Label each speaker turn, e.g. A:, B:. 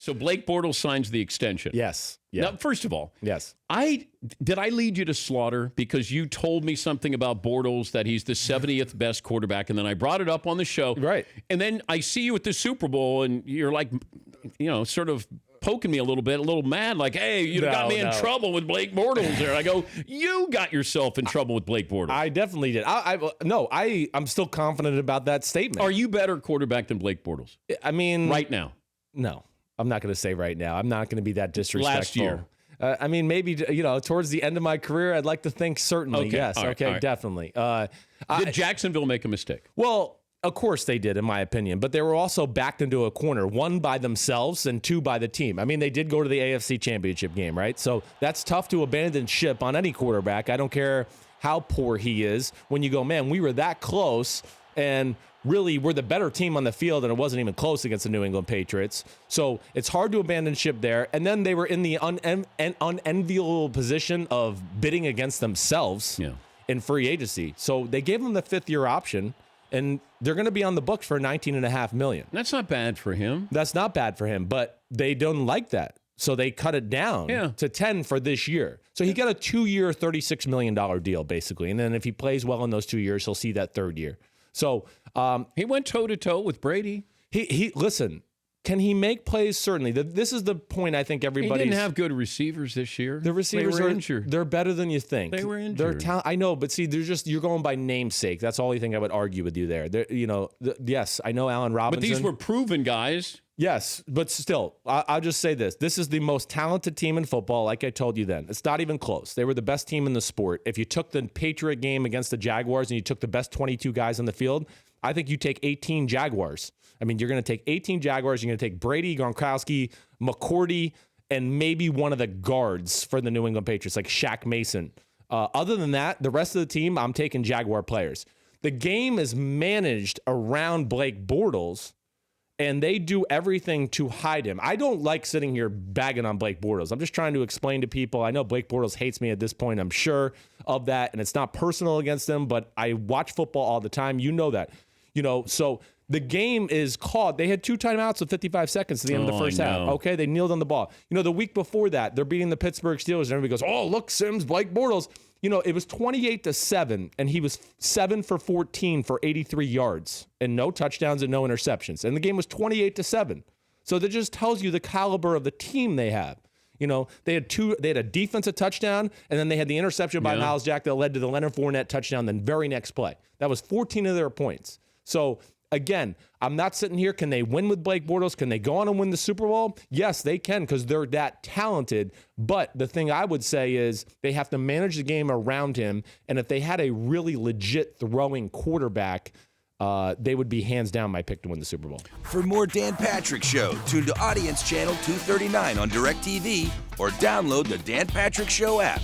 A: So Blake Bortles signs the extension.
B: Yes. Yeah.
A: Now, first of all,
B: yes.
A: Did I lead you to slaughter because you told me something about Bortles that he's the 70th best quarterback, and then I brought it up on the show.
B: Right.
A: And then I see you at the Super Bowl, and you're like, sort of poking me a little mad, like, hey, you got me in trouble with Blake Bortles there. I go, you got yourself in trouble with Blake Bortles.
B: I definitely did. I'm still confident about that statement.
A: Are you better quarterback than Blake Bortles?
B: I mean,
A: right now?
B: No, I'm not going to say right now. I'm not going to be that disrespectful.
A: Last year.
B: Maybe, towards the end of my career, I'd like to think certainly.
A: Okay.
B: Yes.
A: All right.
B: Okay.
A: All right.
B: Definitely.
A: Did Jacksonville make a mistake?
B: Well, of course they did, in my opinion, but they were also backed into a corner, one by themselves and two by the team. I mean, they did go to the AFC Championship game, right? So that's tough to abandon ship on any quarterback. I don't care how poor he is. When you go, man, we were that close, and really we're the better team on the field, and it wasn't even close against the New England Patriots. So it's hard to abandon ship there. And then they were in the unenviable position of bidding against themselves in free agency. So they gave them the fifth-year option, and they're going to be on the books for $19.5 million.
A: That's not bad for him.
B: That's not bad for him, but they don't like that. So they cut it down to 10 for this year. So he got a 2-year, $36 million deal, basically. And then if he plays well in those 2 years, he'll see that third year. So
A: he went toe-to-toe with Brady.
B: He listen, can he make plays? Certainly. This is the point I think everybody.
A: He didn't have good receivers this year.
B: The receivers
A: were
B: are
A: injured.
B: They're better than you think.
A: They were injured.
B: I know, but see, you're going by namesake. That's the only thing I would argue with you there. Yes, I know Allen Robinson.
A: But these were proven guys.
B: Yes, but still, I'll just say this. This is the most talented team in football, like I told you then. It's not even close. They were the best team in the sport. If you took the Patriot game against the Jaguars and you took the best 22 guys on the field, I think you take 18 Jaguars. I mean, you're going to take 18 Jaguars. You're going to take Brady, Gronkowski, McCourty, and maybe one of the guards for the New England Patriots, like Shaq Mason. Other than that, the rest of the team, I'm taking Jaguar players. The game is managed around Blake Bortles, and they do everything to hide him. I don't like sitting here bagging on Blake Bortles. I'm just trying to explain to people. I know Blake Bortles hates me at this point. I'm sure of that, and it's not personal against him, but I watch football all the time. You know that. So the game is called. They had 2 timeouts with 55 seconds at the end of the first half. Okay, they kneeled on the ball. The week before that, they're beating the Pittsburgh Steelers, and everybody goes, oh, look, Simms, Blake Bortles. It was 28-7, and he was 7 for 14 for 83 yards and no touchdowns and no interceptions. And the game was 28-7. So that just tells you the caliber of the team they have. They had a defensive touchdown, and then they had the interception by Miles Jack that led to the Leonard Fournette touchdown the very next play. That was 14 of their points. So again, I'm not sitting here. Can they win with Blake Bortles? Can they go on and win the Super Bowl? Yes, they can, because they're that talented. But the thing I would say is they have to manage the game around him. And if they had a really legit throwing quarterback, they would be hands down my pick to win the Super Bowl.
C: For more Dan Patrick Show, tune to Audience Channel 239 on DirecTV or download the Dan Patrick Show app.